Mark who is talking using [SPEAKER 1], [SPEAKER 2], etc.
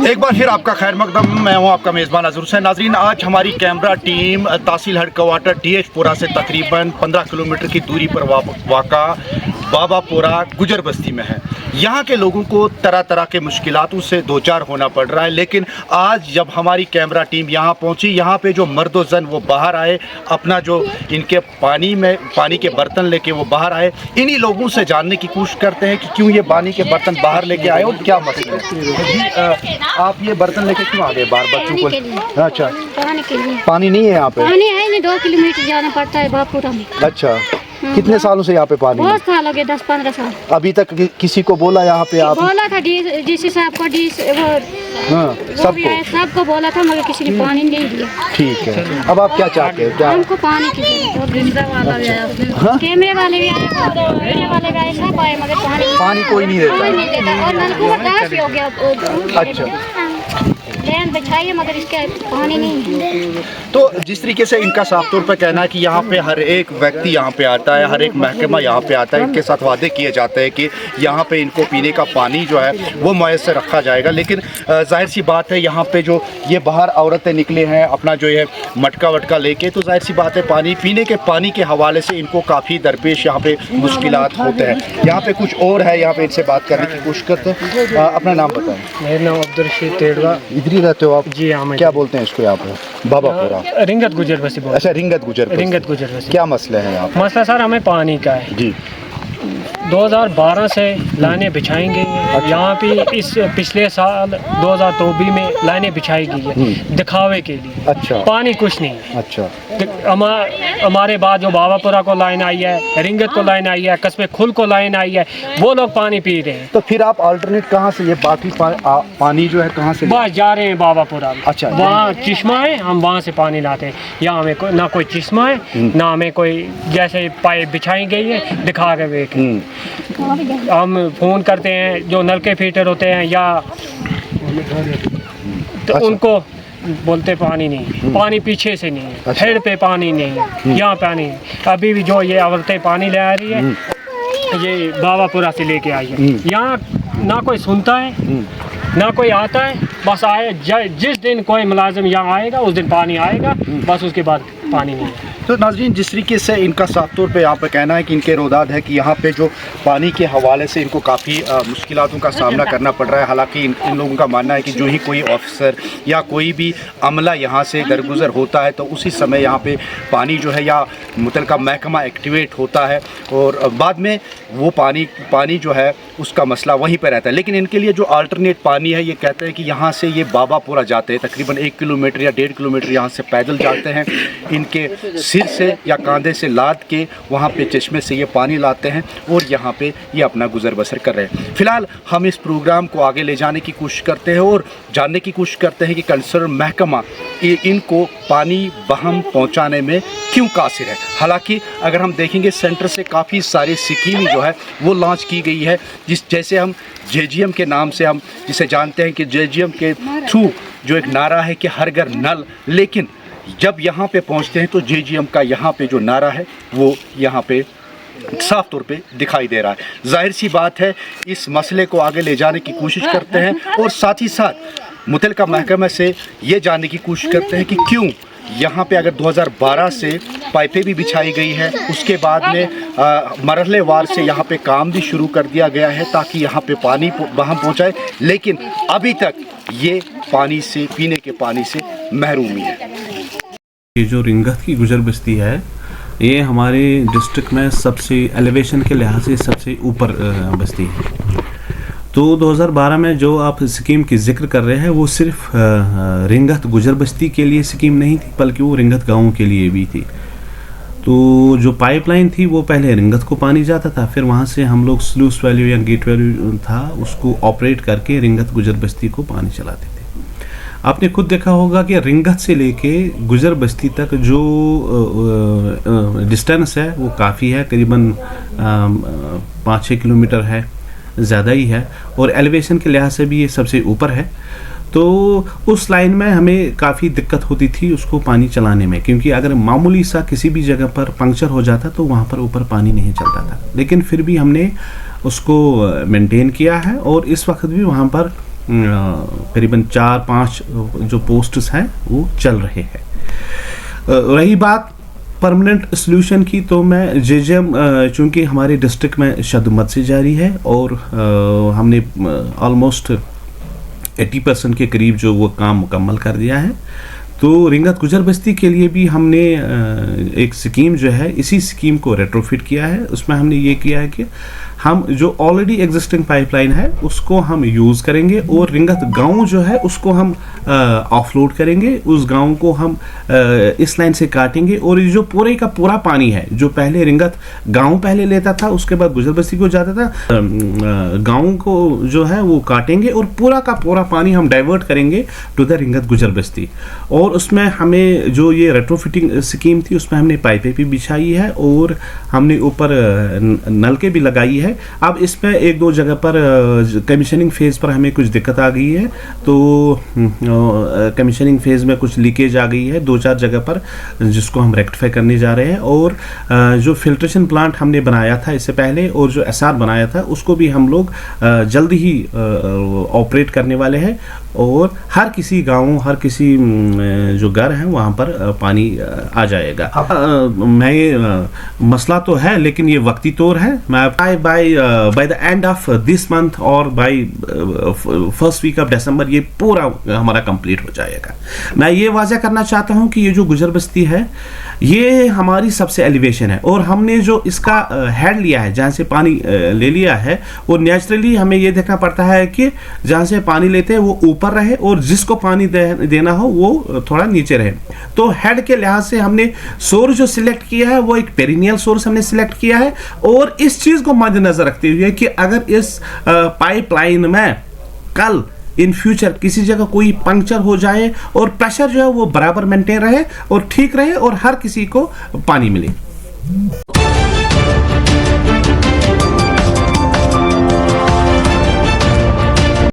[SPEAKER 1] एक बार फिर आपका खैर मकदम। मैं हूं आपका मेज़बान अज़हर हुसैन। नाज़रीन, आज हमारी कैमरा टीम तहसील हेडक्वार्टर DH-पुरा से तकरीबन 15 किलोमीटर की दूरी पर वाक़ा बाबापुरा गुजर बस्ती में है। यहाँ के लोगों को तरह तरह के मुश्किलातों से दो चार होना पड़ रहा है, लेकिन आज जब हमारी कैमरा टीम यहाँ पहुँची, यहाँ पे जो मर्द व जन वो बाहर आए, अपना जो इनके पानी के बर्तन लेके वो बाहर आए। इन्हीं लोगों से जानने की कोशिश करते हैं कि क्यों ये पानी के बर्तन बाहर लेके आए और क्या मसला है। आप ये बर्तन लेके क्यों आ गए बार बच्चों को? अच्छा,
[SPEAKER 2] पानी के लिए।
[SPEAKER 1] पानी नहीं है यहाँ पे?
[SPEAKER 2] पानी है नहीं, 2 किलोमीटर जाना पड़ता है बापुरा में।
[SPEAKER 1] अच्छा, कितने सालों से यहाँ पे पानी?
[SPEAKER 2] बहुत साल हो गए, 10-15 साल।
[SPEAKER 1] अभी तक किसी को बोला यहाँ पे? आप
[SPEAKER 2] बोला था डीसी साहब को, सबको बोला था, मगर किसी ने पानी नहीं दिया।
[SPEAKER 1] ठीक है, अब आप क्या चाहते हैं? क्या
[SPEAKER 2] हमको पानी की कैमरे वाले भी आए, वीडियो वाले भी आए, सब आए, मगर
[SPEAKER 1] पानी कोई नहीं देता।
[SPEAKER 2] और नलकूप गाँव से हो गया।
[SPEAKER 1] अच्छा,
[SPEAKER 2] लैंड बिछाइए, मगर इसके पानी नहीं।
[SPEAKER 1] तो जिस तरीके से इनका साफ तौर पर कहना है कि यहाँ पे हर एक व्यक्ति यहाँ पे आता है, हर एक महकमा यहाँ पे आता है, इनके साथ वादे किए जाते हैं कि यहाँ पे इनको पीने का पानी जो है वो मुयस्सर रखा जाएगा। लेकिन जाहिर सी बात है, यहाँ पे जो ये बाहर औरतें निकले हैं अपना जो है मटका वटका लेके, तो जाहिर सी बात है पानी पीने के पानी के हवाले से इनको काफ़ी दरपेश यहाँ पे मुश्किलात होते हैं। यहाँ पे कुछ और है, यहाँ पे इनसे बात करने की कोशिश करते हैं। अपना नाम बताएं।
[SPEAKER 3] मेरा नाम अब्दुल रशीद तेड़वा।
[SPEAKER 1] इधर ही रहते हो आप?
[SPEAKER 3] जी हाँ।
[SPEAKER 1] क्या बोलते हैं इसको यहाँ पे? बाबापुरा।
[SPEAKER 3] रिंगत गुजर बस्ती।
[SPEAKER 1] अच्छा, रिंगत गुजर
[SPEAKER 3] बस्ती।
[SPEAKER 1] क्या मसला है यहाँ?
[SPEAKER 3] मसला सर हमें पानी का है जी। 2012 से लाइनें बिछाएंगे। अच्छा। यहाँ पे इस पिछले साल 2024 में लाइनें बिछाई गई है दिखावे के लिए। अच्छा। पानी कुछ नहीं। अच्छा। हमारे बाद जो बाबापुरा को लाइन आई है, रिंगत को लाइन आई है, कस्बे खुल को लाइन आई है, वो लोग पानी पी रहे हैं।
[SPEAKER 1] तो फिर आप अल्टरनेट कहाँ से, ये बाकी पानी जो है कहाँ से?
[SPEAKER 3] बस जा रहे हैं बाबापुरा। अच्छा। वहाँ चिश्मा है, हम वहाँ से पानी लाते हैं। यहाँ हमें ना कोई चिश्मा है, ना हमें कोई जैसे पाइप बिछाई गई है दिखा के। हम फ़ोन करते हैं जो नलके फीटर होते हैं या तो अच्छा। उनको बोलते पानी नहीं, पानी पीछे से नहीं है। अच्छा। हेड पे पानी नहीं है, यहाँ पानी अभी भी जो ये औरतें पानी ले आ रही है, ये बाबापुरा से लेके आई है। यहाँ ना कोई सुनता है ना कोई आता है, बस आए जिस दिन कोई मुलाजिम यहाँ आएगा उस दिन पानी आएगा, बस उसके बाद पानी नहीं है।
[SPEAKER 1] तो नाज़रीन, जिस तरीके से इनका साफ तौर पे यहाँ पे कहना है कि इनके रोदाद है कि यहाँ पे जो पानी के हवाले से इनको काफ़ी मुश्किलातों का सामना करना पड़ रहा है। हालांकि इन लोगों का मानना है कि जो ही कोई ऑफिसर या कोई भी अमला यहाँ से दरगुजर होता है तो उसी समय यहाँ पे पानी जो है या मुतलका महकमा एक्टिवेट होता है और बाद में वो पानी जो है उसका मसला वहीं पर रहता है। लेकिन इनके लिए जो अल्टरनेट पानी है, ये कहते हैं कि यहाँ से ये बाबापुरा जाते हैं, तकरीबन 1 किलोमीटर या 1.5 किलोमीटर यहाँ से पैदल जाते हैं, इनके सिर से या कांधे से लाद के वहाँ पे चश्मे से ये पानी लाते हैं और यहाँ पे ये अपना गुजर बसर कर रहे हैं। फ़िलहाल हम इस प्रोग्राम को आगे ले जाने की कोशिश करते हैं और जानने की कोशिश करते हैं कि कंसर्न महकमा इनको पानी बहम पहुँचाने में क्यों कासिर है। हालांकि अगर हम देखेंगे सेंटर से काफ़ी सारी स्कीमें जो है वो लॉन्च की गई है, जैसे हम JGM के नाम से हम जिसे जानते हैं कि JGM के थ्रू जो एक नारा है कि हर घर नल, लेकिन जब यहाँ पे पहुँचते हैं तो JGM का यहाँ पे जो नारा है वो यहाँ पे साफ तौर पे दिखाई दे रहा है। जाहिर सी बात है, इस मसले को आगे ले जाने की कोशिश करते हैं और साथ ही साथ मुतलका महकमा से ये जानने की कोशिश करते हैं कि क्यों यहाँ पे अगर 2012 से पाइपें भी बिछाई गई है, उसके बाद में मरहलेवार से यहाँ पे काम भी शुरू कर दिया गया है ताकि यहाँ पे पानी वहाँ पहुँचाए, लेकिन अभी तक ये पानी से पीने के पानी से महरूमी है।
[SPEAKER 4] ये जो रिंगत की गुजर बस्ती है, ये हमारे डिस्ट्रिक्ट में सबसे एलिवेशन के लिहाज से सबसे ऊपर बस्ती है। तो 2012 में जो आप स्कीम की जिक्र कर रहे हैं वो सिर्फ रिंगत गुजर बस्ती के लिए स्कीम नहीं थी, बल्कि वो रिंगत गाँव के लिए भी थी। तो जो पाइपलाइन थी वो पहले रिंगत को पानी जाता था, फिर वहाँ से हम लोग स्लूस वैल्यू या गेट वैल्यू था उसको ऑपरेट करके रिंगत गुजर बस्ती को पानी चलाते थे। आपने खुद देखा होगा कि रिंगत से लेके गुजर बस्ती तक जो डिस्टेंस है वो काफ़ी है, करीबन 5-6 किलोमीटर है, ज़्यादा ही है, और एलिवेशन के लिहाज से भी ये सबसे ऊपर है। तो उस लाइन में हमें काफ़ी दिक्कत होती थी उसको पानी चलाने में, क्योंकि अगर मामूली सा किसी भी जगह पर पंक्चर हो जाता तो वहाँ पर ऊपर पानी नहीं चलता था। लेकिन फिर भी हमने उसको मेंटेन किया है और इस वक्त भी वहाँ पर करीबन 4-5 जो पोस्ट्स हैं वो चल रहे हैं। रही बात परमानेंट सोल्यूशन की, तो मैं जेजेएम चूँकि हमारे डिस्ट्रिक्ट में शदमत से जारी है और हमने ऑलमोस्ट 80% के करीब जो वो काम मुकम्मल कर दिया है, तो रिंगत गुजर बस्ती के लिए भी हमने एक स्कीम जो है, इसी स्कीम को रेट्रोफिट किया है। उसमें हमने ये किया है कि हम जो ऑलरेडी एग्जिस्टिंग पाइपलाइन है उसको हम यूज़ करेंगे और रिंगत गांव जो है उसको हम ऑफलोड करेंगे। उस गांव को हम इस लाइन से काटेंगे और ये जो पूरे का पूरा पानी है जो पहले रिंगत गांव पहले लेता था, उसके बाद गुजर बस्ती को जाता था, गांव को जो है वो काटेंगे और पूरा का पूरा पानी हम डाइवर्ट करेंगे टू द रिंगत गुजर बस्ती। और उसमें हमें जो ये रेट्रोफिटिंग स्कीम थी उसमें हमने पाइपें भी बिछाई है और हमने ऊपर नलके भी लगाई है। अब इसमें 1-2 जगह पर कमीशनिंग फेज पर हमें कुछ दिक्कत आ गई है, तो कमीशनिंग फेज में कुछ लीकेज आ गई है 2-4 जगह पर, जिसको हम रेक्टिफाई करने जा रहे हैं। और जो फिल्ट्रेशन प्लांट हमने बनाया था इससे पहले और जो एसआर बनाया था उसको भी हम लोग जल्द ही ऑपरेट करने वाले हैं और हर किसी गांव, हर किसी जो घर है वहाँ पर पानी आ जाएगा। मैं मसला तो है लेकिन ये वक्ती तौर है। मैं by the end of this month और बाय फर्स्ट वीक ऑफ दिसंबर ये पूरा हमारा कंप्लीट हो जाएगा। मैं ये वाज़ह करना चाहता हूँ कि ये जो गुजर बस्ती है ये हमारी सबसे एलिवेशन है और हमने जो इसका हेड लिया है, जहाँ से पानी ले लिया है, और नेचुरली हमें ये देखना पड़ता है कि जहाँ से पानी लेते हैं वो ऊपर रहे और जिसको पानी देना हो वो थोड़ा नीचे रहे। तो हेड के लिहाज से हमने सोर्स जो सिलेक्ट किया है वो एक पेरिनियल सोर्स हमने सिलेक्ट किया है और इस चीज़ को मद्देनजर रखते हुए कि अगर इस पाइपलाइन में कल इन फ्यूचर किसी जगह कोई पंक्चर हो जाए और प्रेशर जो है वो बराबर मेंटेन रहे और ठीक रहे और हर किसी को पानी मिले।